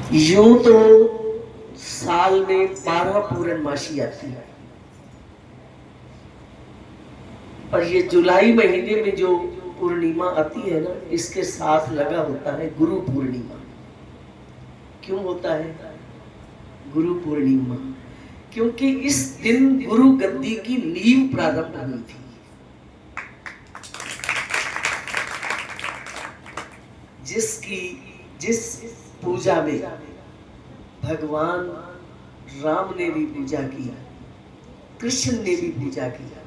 यूं तो साल में 12 पूर्णमासी आती है, पर ये जुलाई महीने में जो पूर्णिमा आती है ना, इसके साथ लगा होता है गुरु पूर्णिमा। क्यों होता है गुरु पूर्णिमा? क्योंकि इस दिन गुरु गद्दी की नींव प्रारंभ हुई थी। जिस पूजा में भगवान राम ने भी पूजा किया, कृष्ण ने भी पूजा किया।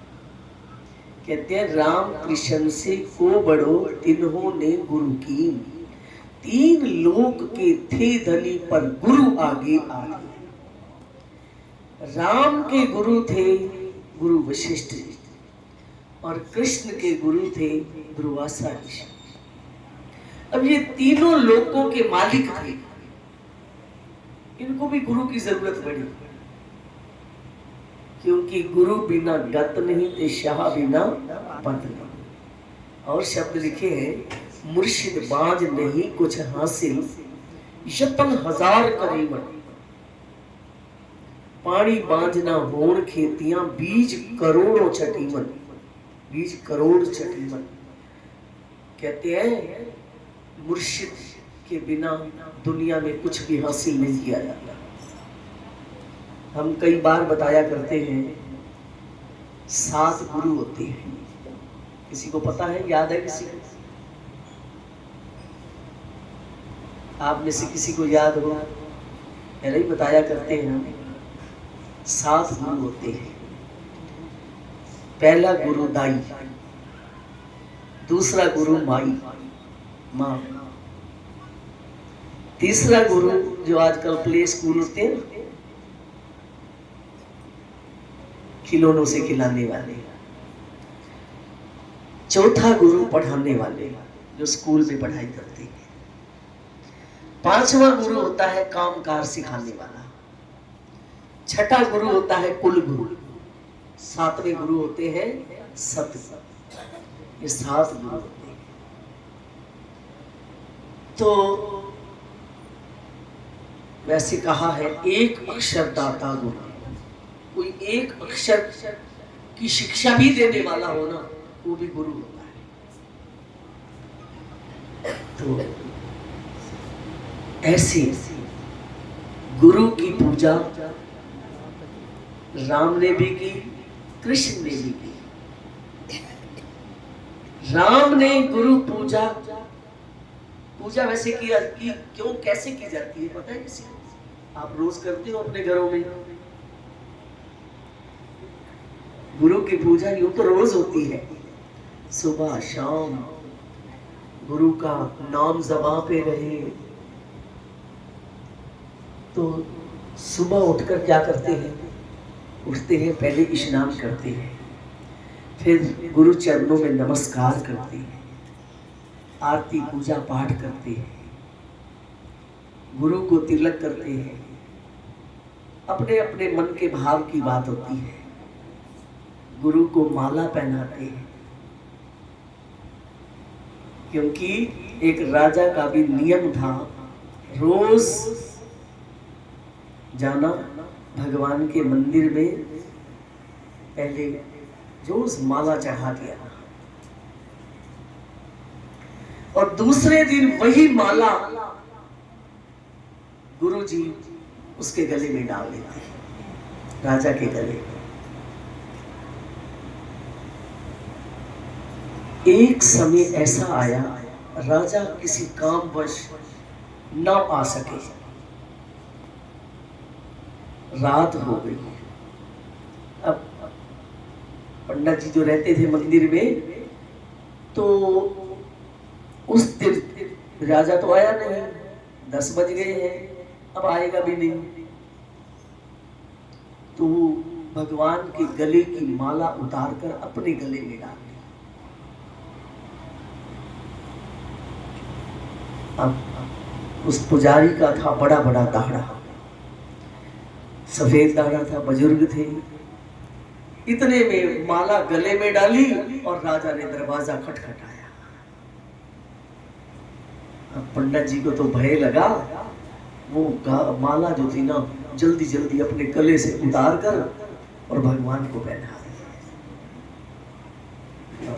कहते हैं राम कृष्ण से को बड़ो तिन्हों ने गुरु की, तीन लोक के थे धनी पर गुरु आगे आगे। राम के गुरु थे गुरु वशिष्ठ जी, और कृष्ण के गुरु थे दुर्वासा ऋषि। अब ये तीनों लोकों के मालिक थे, इनको भी गुरु की जरूरत पड़ी, क्योंकि गुरु बिना गत नहीं ते शाह बिना पद नहीं। और शब्द लिखे हैं, मुर्शिद बाज नहीं कुछ हासिल, यतन हजार करीबन। पानी बांझना होण खेतियां, बीज करोड़ों छटीवन, बीज करोड़ छटीवन। कहते हैं मुर्शिद के बिना दुनिया में कुछ भी हासिल नहीं किया जाता। हम कई बार बताया करते हैं 7 गुरु होते हैं। किसी को पता है, याद है किसी को? आप में से किसी को याद हो? पहले ही बताया करते हैं हम 7 गुरु होते हैं। पहला गुरु दाई, दूसरा गुरु माई माँ, तीसरा गुरु जो आजकल प्ले स्कूल होते हैं खिलौनों से खिलाने वाले, चौथा गुरु पढ़ाने वाले जो स्कूल में पढ़ाई करते हैं, पांचवा गुरु होता है कामकाज सिखाने वाला, छठा गुरु होता है कुल गुरु, सातवें गुरु होते हैं सतगुरु। ये 7 गुरु होते हैं। तो वैसे कहा है एक अक्षर दाता गुरु, कोई एक अक्षर की शिक्षा भी देने वाला हो ना, वो भी गुरु होता है। तो ऐसे गुरु की पूजा राम ने भी की, कृष्ण ने भी की। राम ने गुरु पूजा वैसे किया कि क्यों कैसे की जाती है पता है किसी को? आप रोज करते हो अपने घरों में गुरु की पूजा? यूं तो रोज होती है, सुबह शाम गुरु का नाम ज़बां पे रहे। तो सुबह उठकर क्या करते हैं? उठते हैं, पहले स्नान करते हैं, फिर गुरु चरणों में नमस्कार करते हैं, आरती पूजा पाठ करते हैं, गुरु को तिलक करते हैं। अपने अपने मन के भाव की बात होती है, गुरु को माला पहनाते हैं। क्योंकि एक राजा का भी नियम था रोज जाना भगवान के मंदिर में, पहले रोज माला चढ़ा के आना, और दूसरे दिन वही माला गुरु जी उसके गले में डाल देते हैं, राजा के गले में। एक समय ऐसा आया, राजा किसी कामवश न आ सके, रात हो गई। अब पंडित जी जो रहते थे मंदिर में, तो उस दिन राजा तो आया नहीं, 10 बज गए हैं, अब आएगा भी नहीं। तो भगवान के गले की माला उतारकर अपने गले में डाल दी। अब उस पुजारी का था बड़ा बड़ा दाढ़ा, सफेद दाढ़ा था, बुजुर्ग थे। इतने में माला गले में डाली और राजा ने दरवाजा खटखटाया। अब पंडित जी को तो भय लगा, वो माला जो थी ना जल्दी जल्दी अपने गले से उतार कर और भगवान को पहना दी।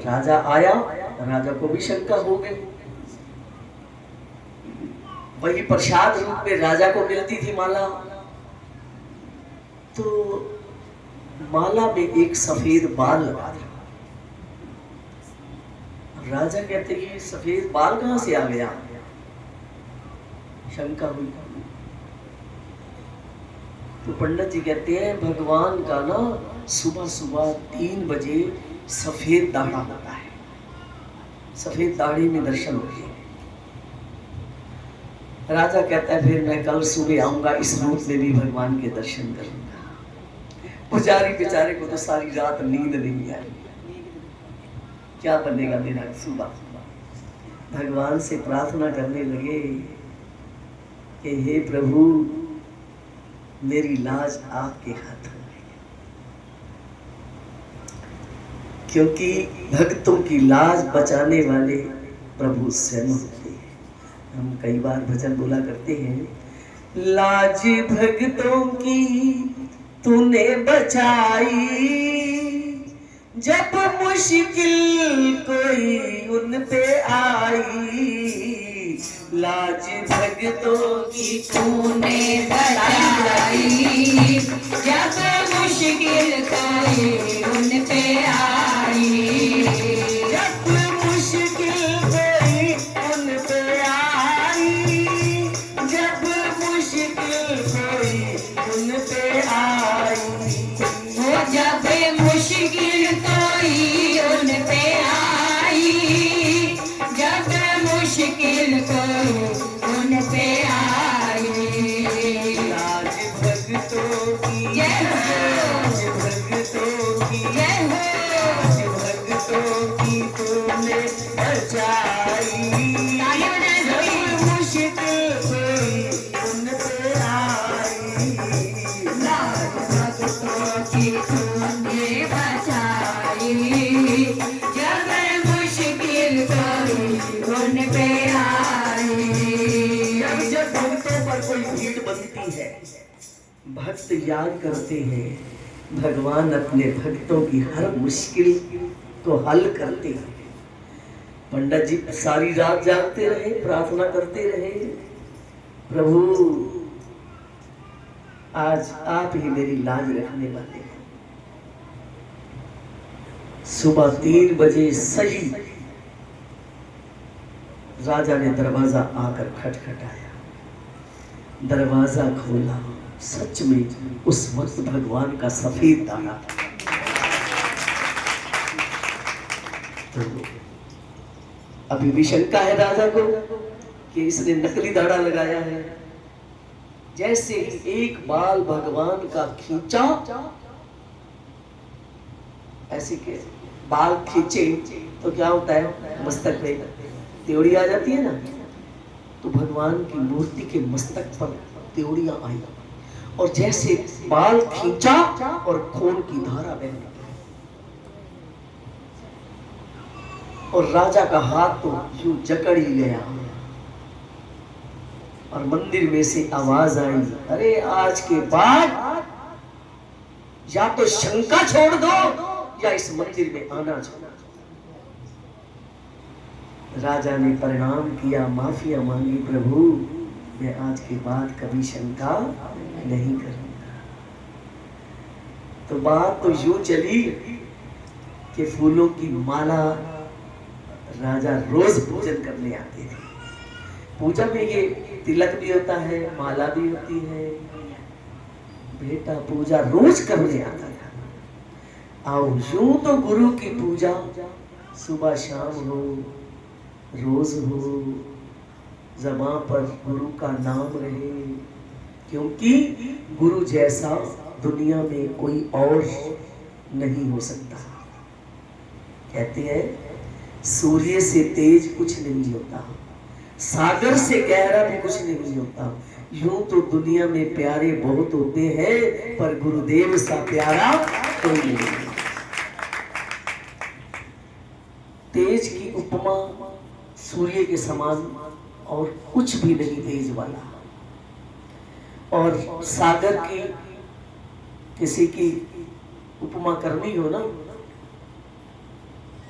राजा आया, राजा को भी शंका हो गई। वही प्रसाद रूप में राजा को मिलती थी माला, तो माला में एक सफेद बाल लगा था। राजा कहते ये सफेद बाल कहां से आ गया, शंका हुई। तो पंडित जी कहते हैं भगवान का ना सुबह सुबह 3 बजे सफेद दाढ़ा होता है, सफेद दाढ़ी में दर्शन होते हैं। राजा कहता है फिर मैं कल सुबह आऊंगा, इस रूप में भी भगवान के दर्शन करूंगा। पुजारी बेचारे को तो सारी रात नींद नहीं आई, क्या बनेगा मेरा। सुबह भगवान से प्रार्थना करने लगे कि हे प्रभु मेरी लाज आपके हाथों में, क्योंकि भक्तों की लाज बचाने वाले प्रभु स्वयं होते हैं। हम कई बार भजन बोला करते हैं, लाज भक्तों की तूने बचाई, जब मुश्किल कोई उन पे आई, लाज भक्तों की तूने बचाई, जब मुश्किल कोई उन पे आई, जब मुश्किल कोई उन पे आई, जब मुश्किल कोई उन पे आई, वो जब मुश्किल कोई उन पे आई, जब मुश्किल कोई उन पे आई, लाज भक्तों की जय हो, भक्तों की जय हो, भक्तों की तूने बचाई, जब मुश्किल कोई उन पे आई, लाज भक्तों की तूने बचाई, जब मुश्किल कोई उन पे आई। जब भक्तों पर कोई भीड़ बनती है, भक्त याद करते हैं, भगवान अपने भक्तों की हर मुश्किल को हल करते हैं। पंडित जी सारी रात जागते रहे, प्रार्थना करते रहे, प्रभु आज आप ही मेरी लाज रखने वाले हैं। सुबह 3 बजे सही राजा ने दरवाजा आकर खटखटाया, दरवाजा खोला, सच में उस वक्त भगवान का सफेद दाढ़ा था। तो अभी भी शंका है राजा को कि इसने नकली दाढ़ा लगाया है। जैसे ही एक बाल भगवान का खींचा, ऐसे के बाल खींचे तो क्या होता है, मस्तक पे त्योड़ी आ जाती है ना, तो भगवान की मूर्ति के मस्तक पर त्योड़ियां आई, और जैसे बाल खींचा और खून की धारा बह गई, और राजा का हाथ तो यूं जकड़ ही गया, और मंदिर में से आवाज आई, अरे आज के बाद या तो शंका छोड़ दो या इस मंदिर में आना छोड़। राजा ने प्रणाम किया, माफिया मांगी, प्रभु मैं आज के बाद कभी शंका नहीं करूंगा। तो बात तो यूं चली कि फूलों की माला राजा रोज पूजन करने आते थे। पूजा में ये तिलक भी होता है, माला भी होती है, बेटा पूजा रोज करने आता था। आओ यूं तो गुरु की पूजा सुबह शाम हो, रोज हो, ज़बां पर गुरु का नाम रहे, क्योंकि गुरु जैसा दुनिया में कोई और नहीं हो सकता। कहते हैं सूर्य से तेज कुछ नहीं होता, सागर से गहरा भी कुछ नहीं होता। यूं तो दुनिया में प्यारे बहुत होते हैं, पर गुरुदेव सा प्यारा कोई नहीं। तेज की उपमा सूर्य के समान और कुछ भी नहीं तेज वाला। और सागर की किसी की उपमा करनी हो ना,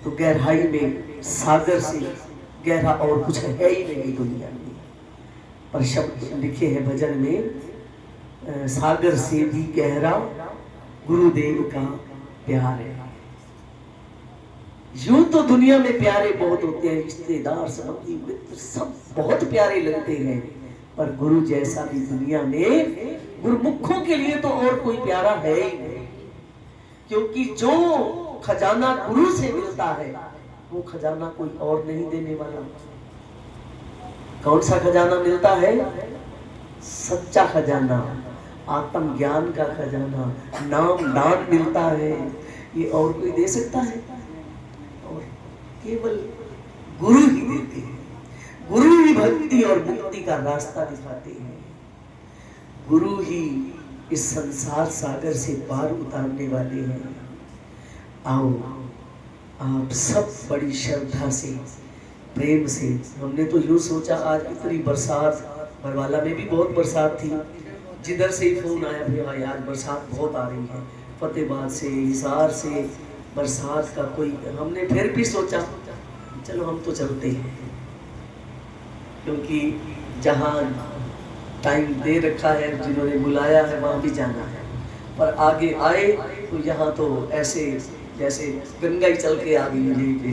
तो गहराई में सागर से गहरा और कुछ है ही नहीं दुनिया में। पर शब्द लिखे हैं भजन में, सागर से भी गहरा गुरुदेव का प्यार है। यूं तो दुनिया में प्यारे बहुत होते हैं, रिश्तेदार संबंधी मित्र सब बहुत प्यारे लगते हैं, पर गुरु जैसा भी दुनिया में गुरुमुखों के लिए तो और कोई प्यारा है ही नहीं। क्योंकि जो खजाना गुरु से मिलता है वो खजाना कोई और नहीं देने वाला। कौन सा खजाना मिलता है? सच्चा खजाना, आत्म ज्ञान का खजाना, नाम दान मिलता है। ये और कोई दे सकता है? और केवल गुरु ही देते हैं। गुरु ही भक्ति और मुक्ति का रास्ता दिखाते हैं। गुरु ही इस संसार सागर से पार उतारने वाले हैं। आओ आप सब बड़ी श्रद्धा से, प्रेम से, हमने तो यूं सोचा आज इतनी बरसात, बरवाला में भी बहुत बरसात थी, जिधर से ही फोन आया भैया यार बरसात बहुत आ रही है, फतेहाबाद से, हिसार से बरसात का कोई, हमने फिर भी सोचा चलो हम तो चलते हैं, क्योंकि जहाँ टाइम दे रखा है, जिन्होंने बुलाया है वहाँ भी जाना है। पर आगे आए तो यहाँ तो ऐसे जैसे गंगा ही चल के आ गई यहीं पे।